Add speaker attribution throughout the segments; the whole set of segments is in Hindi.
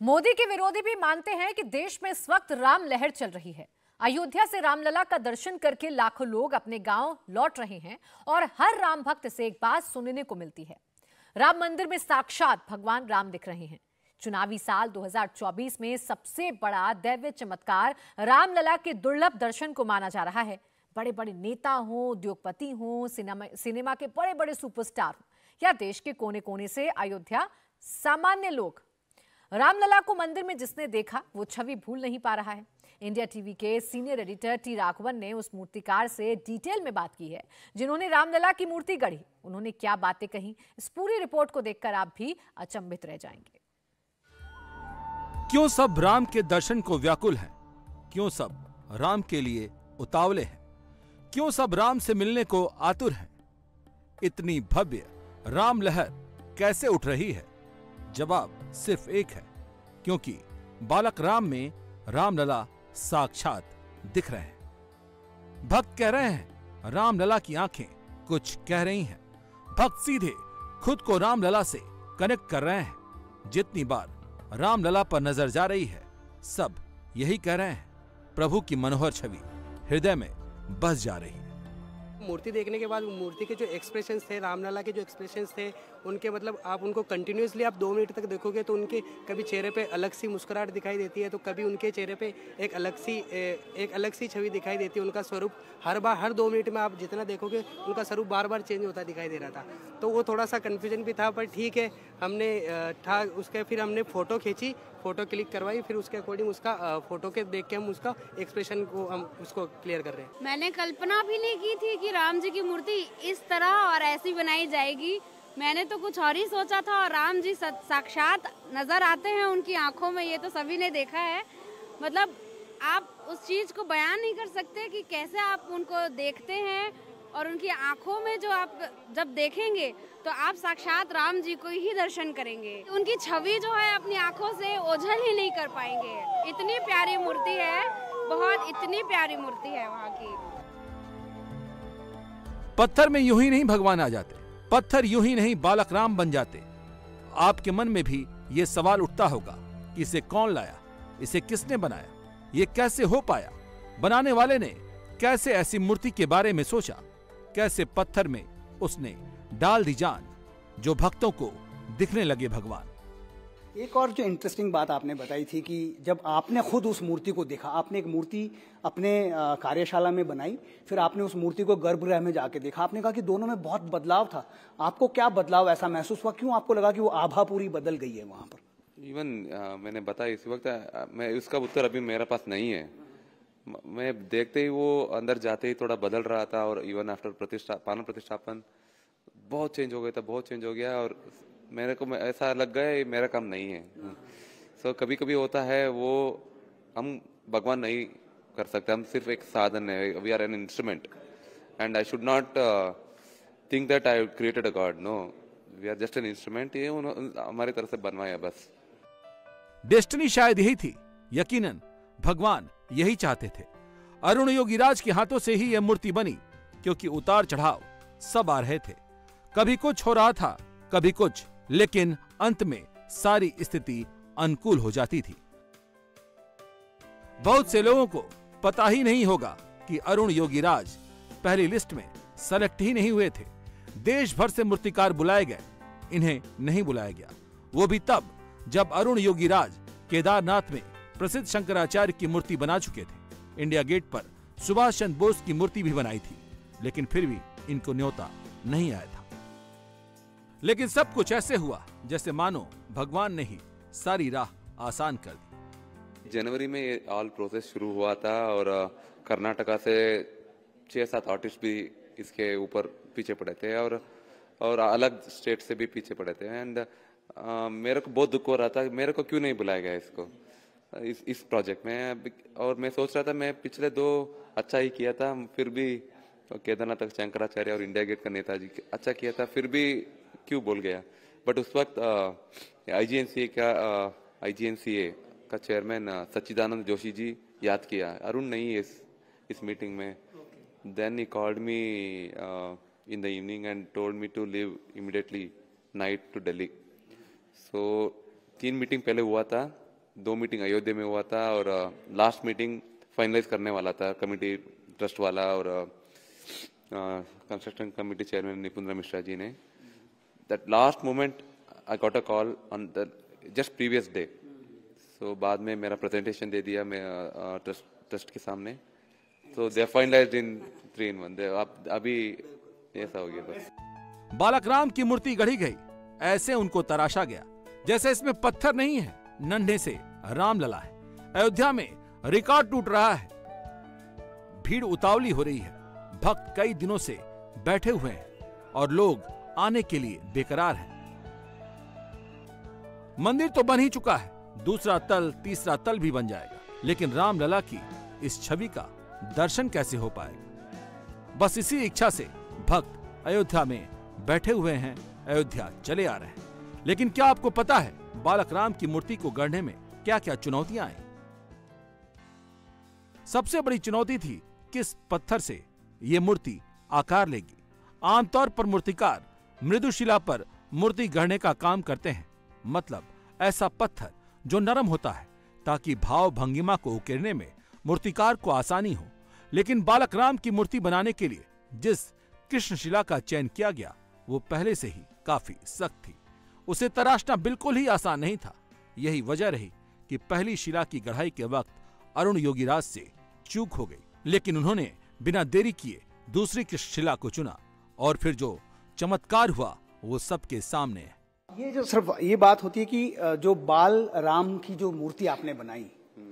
Speaker 1: मोदी के विरोधी भी मानते हैं कि देश में इस वक्त राम लहर चल रही है। अयोध्या से रामलला का दर्शन करके लाखों लोग अपने गांव लौट रहे हैं और हर राम भक्त से एक बात सुनने को मिलती है। राम मंदिर में साक्षात भगवान राम दिख रहे हैं। चुनावी साल 2024 में सबसे बड़ा दैवीय चमत्कार रामलला के दुर्लभ दर्शन को माना जा रहा है। बड़े बड़े नेता हों, उद्योगपति हों, सिनेमा के बड़े बड़े सुपरस्टार हों या देश के कोने कोने से अयोध्या सामान्य लोग, रामलला को मंदिर में जिसने देखा वो छवि भूल नहीं पा रहा है। इंडिया टीवी के सीनियर एडिटर टी राघवन ने उस मूर्तिकार से डिटेल में बात की है जिन्होंने रामलला की मूर्ति गढ़ी। उन्होंने क्या बातें कही, इस पूरी रिपोर्ट को देखकर आप भी अचंभित रह जाएंगे।
Speaker 2: क्यों सब राम के दर्शन को व्याकुल हैं? क्यों सब राम के लिए उतावले हैं? क्यों सब राम से मिलने को आतुर हैं? इतनी भव्य राम लहर कैसे उठ रही है? जवाब सिर्फ एक है, क्योंकि बालक राम में रामलला साक्षात दिख रहे हैं। भक्त कह रहे हैं रामलला की आंखें कुछ कह रही हैं। भक्त सीधे खुद को रामलला से कनेक्ट कर रहे हैं। जितनी बार रामलला पर नजर जा रही है, सब यही कह रहे हैं, प्रभु की मनोहर छवि हृदय में बस जा रही है।
Speaker 3: मूर्ति देखने के बाद मूर्ति के जो एक्सप्रेशंस थे, रामलला के जो एक्सप्रेशंस थे, उनके मतलब आप उनको कंटिन्यूसली आप 2 मिनट तक देखोगे तो उनके कभी चेहरे पे अलग सी मुस्कुराहट दिखाई देती है, तो कभी उनके चेहरे पे एक अलग सी छवि दिखाई देती है। उनका स्वरूप हर 2 मिनट में आप जितना देखोगे उनका स्वरूप बार बार चेंज होता दिखाई दे रहा था। तो वो थोड़ा सा कन्फ्यूजन भी था, पर ठीक है, फिर हमने फ़ोटो खींची, फ़ोटो क्लिक करवाई, फिर उसके अकॉर्डिंग उसका फ़ोटो के देख के हम उसका एक्सप्रेशन को हम उसको क्लियर कर रहे हैं।
Speaker 4: मैंने कल्पना भी नहीं की थी कि राम जी की मूर्ति इस तरह और ऐसी बनाई जाएगी। मैंने तो कुछ और ही सोचा था, और राम जी साक्षात नजर आते हैं उनकी आंखों में, ये तो सभी ने देखा है। मतलब आप उस चीज को बयान नहीं कर सकते कि कैसे आप उनको देखते हैं, और उनकी आंखों में जो आप जब देखेंगे तो आप साक्षात राम जी को ही दर्शन करेंगे। उनकी छवि जो है अपनी आंखों से ओझल ही नहीं कर पाएंगे। इतनी प्यारी मूर्ति है, बहुत इतनी प्यारी मूर्ति है वहाँ की।
Speaker 2: पत्थर में यूं ही नहीं भगवान आ जाते, पत्थर यूं ही नहीं बालक राम बन जाते। आपके मन में भी ये सवाल उठता होगा कि इसे कौन लाया, इसे किसने बनाया, ये कैसे हो पाया, बनाने वाले ने कैसे ऐसी मूर्ति के बारे में सोचा, कैसे पत्थर में उसने डाल दी जान जो भक्तों को दिखने लगे भगवान।
Speaker 5: एक और जो इंटरेस्टिंग बात आपने बताई थी कि जब आपने खुद उस मूर्ति को देखा, आपने एक मूर्ति अपने कार्यशाला में बनाई, फिर आपने उस मूर्ति को गर्भगृह में जाके देखा, आपने कहा कि दोनों में बहुत बदलाव था। आपको क्या बदलाव ऐसा महसूस हुआ? क्यों आपको लगा कि वो आभा पूरी बदल गई है वहां पर?
Speaker 6: इवन मैंने बताया इस वक्त, मैं उसका उत्तर अभी मेरे पास नहीं है। मैं देखते ही वो अंदर जाते ही थोड़ा बदल रहा था, और इवन आफ्टर पावन प्रतिष्ठापन बहुत चेंज हो गया था, बहुत चेंज हो गया, और मेरे को ऐसा लग गया ये मेरा काम नहीं है। सो कभी कभी होता है, वो हम भगवान नहीं कर सकते, हम सिर्फ एक साधन है, we are an instrument, and I should not think that I created a god. No, we are just an instrument, ये हमारी तरफ से बनवाया बस।
Speaker 2: डेस्टिनी शायद यही थी, यकीनन भगवान यही चाहते थे। अरुण योगीराज के हाथों से ही यह मूर्ति बनी, क्योंकि उतार चढ़ाव सब आ रहे थे। कभी कुछ हो रहा था, कभी कुछ, लेकिन अंत में सारी स्थिति अनुकूल हो जाती थी। बहुत से लोगों को पता ही नहीं होगा कि अरुण योगीराज पहली लिस्ट में सेलेक्ट ही नहीं हुए थे। देश भर से मूर्तिकार बुलाए गए, इन्हें नहीं बुलाया गया। वो भी तब जब अरुण योगीराज केदारनाथ में प्रसिद्ध शंकराचार्य की मूर्ति बना चुके थे। इंडिया गेट पर सुभाष चंद्र बोस की मूर्ति भी बनाई थी, लेकिन फिर भी इनको न्योता नहीं आया था। लेकिन सब कुछ ऐसे हुआ जैसे मानो भगवान ने ही सारी राह आसान कर दी।
Speaker 6: जनवरी में ये ऑल प्रोसेस शुरू हुआ था, और कर्नाटका से 6-7 आर्टिस्ट भी इसके ऊपर पीछे पड़े थे, और अलग स्टेट से भी पीछे पड़े थे। एंड मेरे को बहुत दुख हो रहा था, मेरे को क्यों नहीं बुलाया गया इसको इस प्रोजेक्ट में। और मैं सोच रहा था, मैं पिछले 2 अच्छा ही किया था, फिर भी केदारनाथ शंकराचार्य और इंडिया गेट का नेताजी अच्छा किया था, फिर भी क्यों बोल गया। बट उस वक्त आईजीएनसीए का चेयरमैन सच्चिदानंद जोशी जी याद किया, अरुण नहीं है इस मीटिंग में। Then he called me in the evening and told me to leave immediately night to Delhi. So 3 meeting पहले हुआ था, 2 मीटिंग अयोध्या में हुआ था और लास्ट मीटिंग फाइनलाइज करने वाला था कमेटी ट्रस्ट वाला और construction committee chairman Nipundra Mishra ji ने. That last moment I got a call on the just previous day. So बाद में मेरा प्रेजेंटेशन दे दिया मैं ट्रस्ट के सामने. सो दे फाइनलाइज्ड इन 3 in 1. अभी ऐसा हो गया बस.
Speaker 2: बालक राम की मूर्ति गढ़ी गई, ऐसे उनको तराशा गया जैसे इसमें पत्थर नहीं है, नन्हे से रामलला है. अयोध्या में रिकॉर्ड टूट रहा है. भीड़ उतावली हो रही है. भक्त कई दिनों से बैठे हुए हैं और लोग आने के लिए बेकरार हैं. मंदिर तो बन ही चुका है, दूसरा तल तीसरा तल भी बन जाएगा, लेकिन रामलला की इस छवि का दर्शन कैसे हो पाएगा? बस इसी इच्छा से भक्त अयोध्या में बैठे हुए हैं, अयोध्या चले आ रहे हैं. लेकिन क्या आपको पता है बालक राम की मूर्ति को गढ़ने में क्या क्या चुनौतियां आई? सबसे बड़ी चुनौती थी किस पत्थर से ये मूर्ति आकार लेगी. आमतौर पर मूर्तिकार मृदुशिला पर मूर्ति गढ़ने का काम करते हैं, मतलब ऐसा पत्थर जो नरम होता है ताकि भाव भंगिमा को उकेरने में मूर्तिकार को आसानी हो. लेकिन बालक राम की मूर्ति बनाने के लिए जिस कृष्णशिला का चयन किया गया वो पहले से ही काफी सख्त थी. उसे तराशना बिल्कुल ही आसान नहीं था. यही वजह रही कि पहली शिला की गढ़ाई के वक्त अरुण योगीराज से चूक हो गई, लेकिन उन्होंने बिना देरी किए दूसरी कृष्णशिला को चुना और फिर जो चमत्कार हुआ वो सबके सामने है.
Speaker 5: ये जो सिर्फ ये बात होती है कि जो बाल राम की जो मूर्ति आपने बनाई,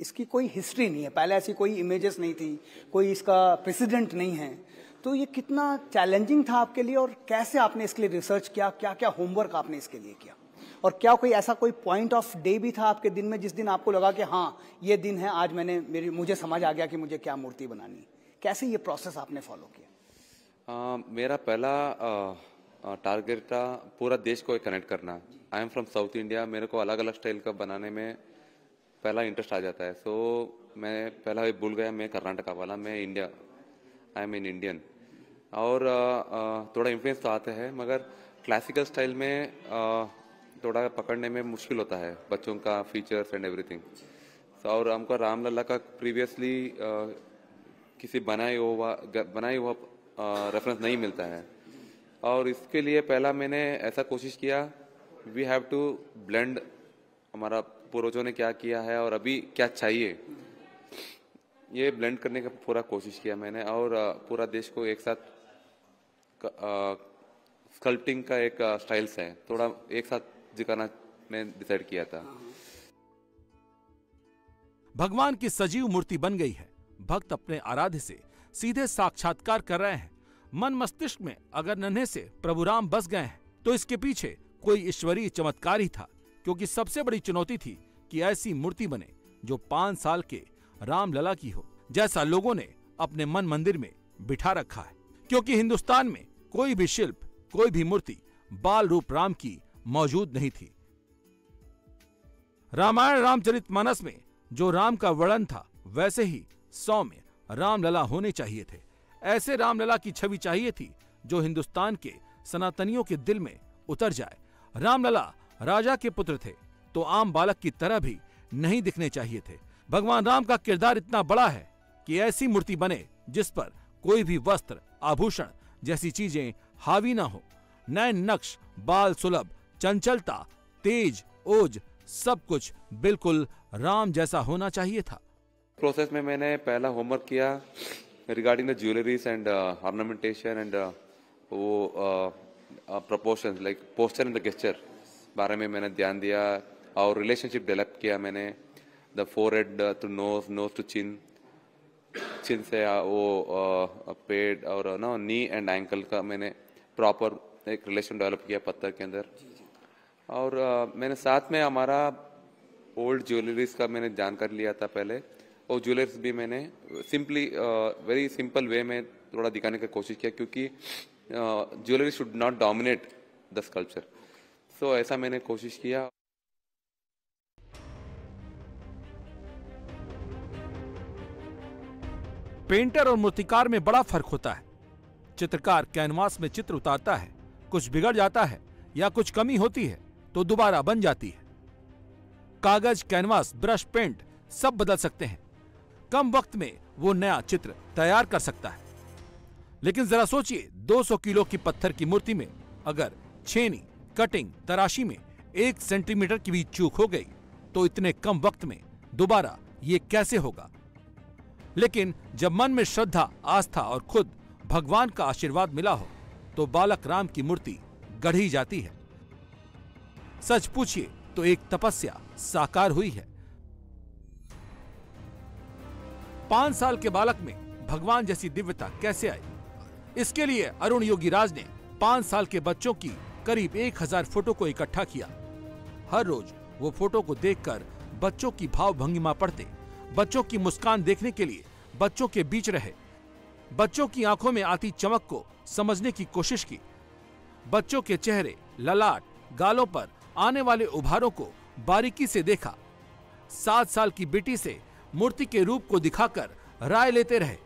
Speaker 5: इसकी कोई हिस्ट्री नहीं है, पहले ऐसी कोई इमेजेस नहीं थी, कोई इसका प्रेसिडेंट नहीं है. तो ये कितना चैलेंजिंग था आपके लिए और कैसे आपने इसके लिए रिसर्च किया, क्या क्या होमवर्क आपने इसके लिए किया, और क्या कोई ऐसा कोई पॉइंट ऑफ डे भी था आपके दिन में जिस दिन आपको लगा कि हाँ ये दिन है, आज मुझे समझ आ गया कि मुझे क्या मूर्ति बनानी? कैसे ये प्रोसेस आपने फॉलो किया?
Speaker 6: मेरा पहला टारगेट था पूरा देश को कनेक्ट करना. I am from south India, मेरे को अलग अलग स्टाइल का बनाने में पहला इंटरेस्ट आ जाता है. सो मैं पहला भूल गया मैं कर्नाटका वाला, मैं India, I am in Indian. और थोड़ा इन्फ्लुएंस तो आता है मगर क्लासिकल स्टाइल में थोड़ा पकड़ने में मुश्किल होता है, बच्चों का फीचर्स एंड एवरीथिंग. और हमको रामलला का प्रीवियसली किसी बनाए हुआ रेफरेंस नहीं मिलता है. और इसके लिए पहला मैंने ऐसा कोशिश किया, वी हैव टू ब्लेंड हमारा पूर्वजों ने क्या किया है और अभी क्या चाहिए, ये ब्लेंड करने का पूरा कोशिश किया मैंने. और पूरा देश को एक साथ स्कल्पटिंग का एक स्टाइल्स है, थोड़ा एक साथ दिखाना मैं डिसाइड किया था.
Speaker 2: भगवान की सजीव मूर्ति बन गई है. भक्त अपने आराध्य से सीधे साक्षात्कार कर रहे हैं. मन मस्तिष्क में अगर नन्हे से प्रभु राम बस गए हैं तो इसके पीछे कोई ईश्वरीय चमत्कार ही था, क्योंकि सबसे बड़ी चुनौती थी कि ऐसी मूर्ति बने जो 5 साल के रामलला की हो, जैसा लोगों ने अपने मन मंदिर में बिठा रखा है. क्योंकि हिंदुस्तान में कोई भी शिल्प, कोई भी मूर्ति बाल रूप राम की मौजूद नहीं थी. रामायण रामचरितमानस में जो राम का वर्णन था वैसे ही सौम्य रामलला होने चाहिए थे. ऐसे रामलला की छवि चाहिए थी जो हिंदुस्तान के सनातनियों के दिल में उतर जाए. रामलला राजा के पुत्र थे तो आम बालक की तरह भी नहीं दिखने चाहिए थे. भगवान राम का किरदार इतना बड़ा है कि ऐसी मूर्ति बने जिस पर कोई भी वस्त्र, आभूषण जैसी चीजें हावी ना हो. नैन नक्श, बाल सुलभ, चंचलता, तेज, ओज, सब कुछ बिल्कुल राम जैसा होना चाहिए था.
Speaker 6: प्रोसेस में मैंने पहला होमवर्क किया regarding the jewelleries and ornamentation and वो proportions like posture and the gesture बारे में मैंने ध्यान दिया और रिलेशनशिप डेवलप किया मैंने. The forehead to nose, nose to chin, chin से वो पेड और नो नी एंड एंकल का मैंने प्रॉपर एक रिलेशन डेवलप किया पत्थर के अंदर. और मैंने साथ में हमारा ओल्ड ज्वेलरीज का मैंने जानकारी लिया था पहले. और ज्वेलर्स भी मैंने सिंपली वेरी सिंपल वे में थोड़ा दिखाने की कोशिश किया, क्योंकि jewellery should not dominate the sculpture. So ऐसा मैंने कोशिश किया.
Speaker 2: पेंटर और मूर्तिकार में बड़ा फर्क होता है. चित्रकार कैनवास में चित्र उतारता है, कुछ बिगड़ जाता है या कुछ कमी होती है तो दोबारा बन जाती है. कागज, कैनवास, ब्रश, पेंट सब बदल सकते हैं। कम वक्त में वो नया चित्र तैयार कर सकता है। लेकिन जरा सोचिए, 200 किलो की पत्थर की मूर्ति में अगर छेनी, कटिंग, तराशी में 1 सेंटीमीटर की भी चूक हो गई तो इतने कम वक्त में दोबारा ये कैसे होगा। लेकिन जब मन में श्रद्धा, आस्था और खुद भगवान का आशीर्वाद मिला हो तो बालक राम की मूर्ति गढ़ी जाती है। सच पूछिए तो एक तपस्या साकार हुई है। 5 साल के बालक में भगवान जैसी दिव्यता कैसे आई? इसके लिए अरुण योगीराज ने 5 साल के बच्चों की करीब 1000 फोटो को इकट्ठा किया। हर रोज वो फोटो को देखकर बच्चों की भाव भंगिमा पढ़ते, बच्चों की मुस्कान देखने के लिए बच्चों के बीच रहे, बच्चों की आंखों में आती चमक को समझने की कोशिश की, बच्चों के चेहरे, ललाट, गालों पर आने वाले उभारों को बारीकी से देखा, 7 साल की बेटी से मूर्ति के रूप को दिखाकर राय लेते रहे